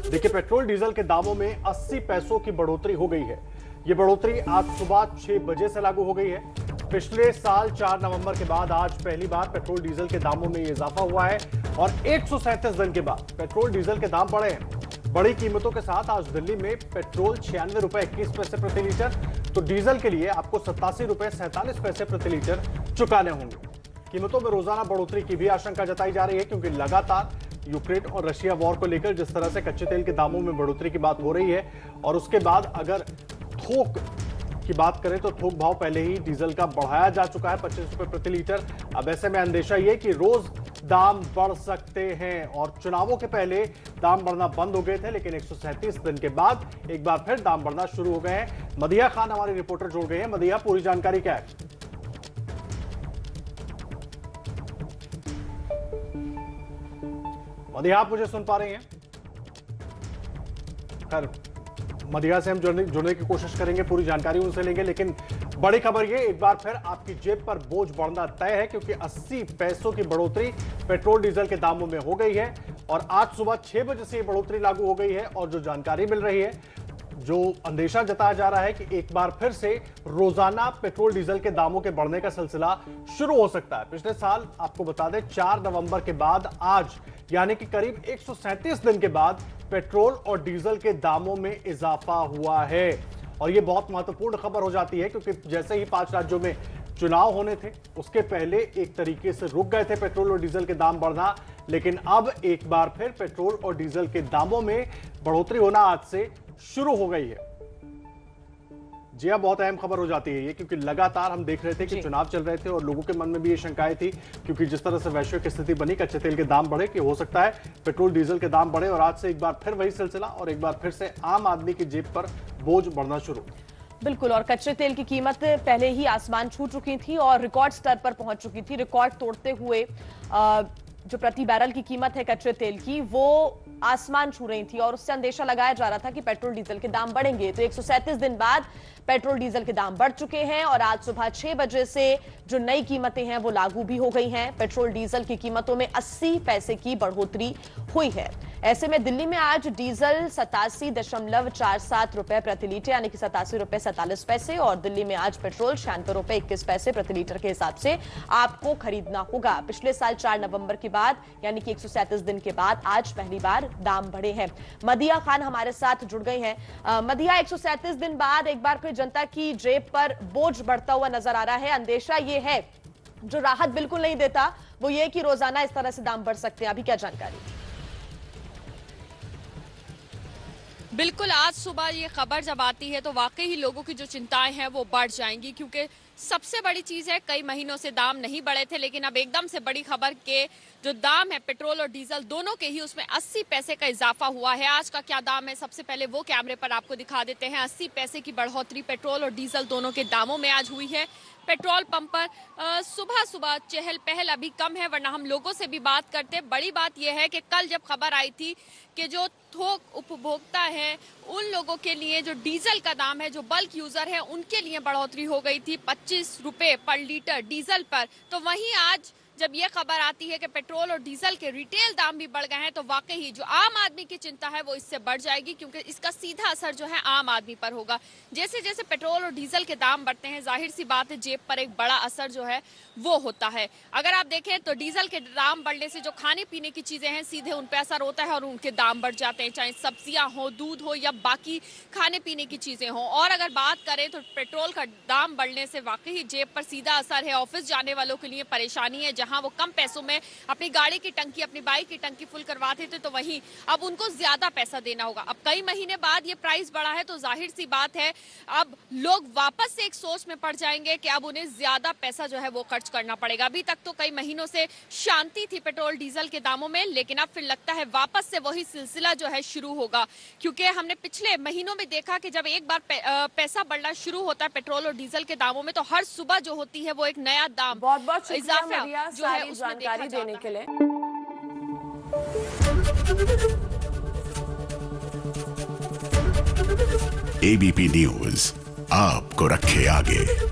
देखिए, petrol diesel के दामों में 80 पैसों की बढ़ोतरी हो गई है। ये बढ़ोतरी आज सुबह 6 बजे से लागू हो गई है। पिछले साल 4 नवंबर के बाद आज पहली बार पेट्रोल डीजल के दामों में इजाफा हुआ है और 137 दिन के बाद पेट्रोल डीजल के दाम बढ़े हैं। बड़ी कीमतों के साथ आज दिल्ली में पेट्रोल 96 रुपए 21 पैसे प्रति लीटर, तो डीजल के लिए आपको 87 रुपए 47 पैसे प्रति लीटर चुकाने होंगे। कीमतों में रोजाना बढ़ोतरी की भी आशंका जताई जा रही है, क्योंकि लगातार यूक्रेन और रशिया वॉर को लेकर जिस तरह से कच्चे तेल के दामों में बढ़ोतरी की बात हो रही है, और उसके बाद अगर थोक की बात करें तो थोक भाव पहले ही डीजल का बढ़ाया जा चुका है 25 रुपए प्रति लीटर। अब ऐसे में अंदेशा ये कि रोज दाम बढ़ सकते हैं, और चुनावों के पहले दाम बढ़ना बंद हो गए थे, लेकिन 137 दिन के बाद एक बार फिर दाम बढ़ना शुरू हो गए हैं। मदिया खान हमारी रिपोर्टर जुड़ गए हैं। मदिया, पूरी जानकारी क्या है? मदिया, आप मुझे सुन पा रही हैं? खैर, मदिया से हम जुड़ने की कोशिश करेंगे, पूरी जानकारी उनसे लेंगे, लेकिन बड़ी खबर ये, एक बार फिर आपकी जेब पर बोझ बढ़ना तय है, क्योंकि 80 पैसों की बढ़ोतरी पेट्रोल डीजल के दामों में हो गई है और आज सुबह 6 बजे से ये बढ़ोतरी लागू हो गई है। और जो जानकारी मिल रही है, जो अंदेशा जताया जा रहा है कि एक बार फिर से रोजाना पेट्रोल डीजल के दामों के बढ़ने का सिलसिला शुरू हो सकता है। पिछले साल आपको बता दें 4 नवंबर के बाद आज यानी कि करीब 137 दिन के बाद पेट्रोल और डीजल के दामों में इजाफा हुआ है। और यह बहुत महत्वपूर्ण खबर हो जाती है, क्योंकि जैसे ही 5 राज्यों में चुनाव होने थे, उसके पहले एक तरीके से रुक गए थे पेट्रोल और डीजल के दाम बढ़ना, लेकिन अब एक बार फिर पेट्रोल और डीजल के दामों में बढ़ोतरी होना आज से शुरू हो गई है। जी हाँ, बहुत अहम खबर हो जाती है ये, क्योंकि लगातार हम देख रहे थे कि चुनाव चल रहे थे और लोगों के मन में भी ये शंकाएं थी, क्योंकि जिस तरह से वैश्विक स्थिति बनी, कच्चे तेल के दाम बढ़े कि हो सकता है पेट्रोल डीजल के दाम बढ़े, और आज से एक बार फिर वही सिलसिला और एक बार फिर से आम आदमी की जेब पर बोझ बढ़ना शुरू। बिल्कुल, और कच्चे तेल की कीमत पहले ही आसमान छू चुकी थी और रिकॉर्ड स्तर पर पहुंच चुकी थी। रिकॉर्ड तोड़ते हुए जो प्रति बैरल की कीमत है कच्चे तेल की, वो आसमान छू रही थी और उससे अंदेशा लगाया जा रहा था कि पेट्रोल डीजल के दाम बढ़ेंगे। तो 137 दिन बाद पेट्रोल डीजल के दाम बढ़ चुके हैं और आज सुबह 6 बजे से जो नई कीमतें हैं वो लागू भी हो गई हैं। पेट्रोल डीजल की कीमतों में 80 पैसे की बढ़ोतरी हुई है। ऐसे में दिल्ली में आज डीजल 87.47 रुपए प्रति लीटर यानी कि 87 रुपए 47 पैसे, और दिल्ली में आज पेट्रोल 96 रुपए 21 पैसे प्रति लीटर के हिसाब से आपको खरीदना होगा। पिछले साल 4 नवंबर के बाद यानी कि 137 दिन के बाद आज पहली बार दाम बढ़े हैं। मदिया खान हमारे साथ जुड़ गई हैं। मदिया, 137 दिन बाद एक बार फिर जनता की जेब पर बोझ बढ़ता हुआ नजर आ रहा है। अंदेशा ये है, जो राहत बिल्कुल नहीं देता वो ये कि रोजाना इस तरह से दाम बढ़ सकते हैं। अभी क्या जानकारी? बिल्कुल, आज सुबह ये खबर जब आती है तो वाकई ही लोगों की जो चिंताएं हैं वो बढ़ जाएंगी, क्योंकि सबसे बड़ी चीज है कई महीनों से दाम नहीं बढ़े थे, लेकिन अब एकदम से बड़ी खबर के जो दाम है पेट्रोल और डीजल दोनों के ही, उसमें 80 पैसे का इजाफा हुआ है। आज का क्या दाम है सबसे पहले वो कैमरे पर आपको दिखा देते हैं। 80 पैसे की बढ़ोतरी पेट्रोल और डीजल दोनों के दामों में आज हुई है। पेट्रोल पंप पर सुबह सुबह चहल पहल अभी कम है, वरना हम लोगों से भी बात करते। बड़ी बात यह है कि कल जब खबर आई थी कि जो थोक उपभोक्ता है उन लोगों के लिए जो डीजल का दाम है, जो बल्क यूजर है उनके लिए बढ़ोतरी हो गई थी 25 रुपए पर लीटर डीजल पर, तो वहीं आज जब ये खबर आती है कि पेट्रोल और डीजल के रिटेल दाम भी बढ़ गए हैं, तो वाकई ही जो आम आदमी की चिंता है वो इससे बढ़ जाएगी, क्योंकि इसका सीधा असर जो है आम आदमी पर होगा। जैसे जैसे पेट्रोल और डीजल के दाम बढ़ते हैं, जाहिर सी बात है जेब पर एक बड़ा असर जो है वो होता है। अगर आप देखें तो डीजल के दाम बढ़ने से जो खाने पीने की चीजें हैं सीधे उन पर असर होता है और उनके दाम बढ़ जाते हैं, चाहे सब्जियां हो, दूध हो या बाकी खाने पीने की चीजें हो। और अगर बात करें तो पेट्रोल का दाम बढ़ने से वाकई ही जेब पर सीधा असर है। ऑफिस जाने वालों के लिए परेशानी है, जहां वो कम पैसों में अपनी गाड़ी की टंकी, अपनी बाइक की टंकी फुल करवाते थे, तो वहीं अब उनको ज्यादा पैसा देना होगा। अब कई महीने बाद ये प्राइस बढ़ा है, तो जाहिर सी बात है अब लोग वापस से एक सोच में पड़ जाएंगे कि अब उन्हें ज्यादा पैसा जो है वो खर्च करना पड़ेगा। अभी तक तो कई महीनों से शांति थी पेट्रोल डीजल के दामों में, लेकिन अब फिर लगता है वापस से वही सिलसिला जो है शुरू होगा, क्योंकि हमने पिछले महीनों में देखा कि जब एक बार पैसा बढ़ना शुरू होता है पेट्रोल और डीजल के दामों में, तो हर सुबह जो होती है वो एक नया दाम बहुत इजाफा जो है जानकारी देने के लिए। एबीपी न्यूज आपको रखे आगे।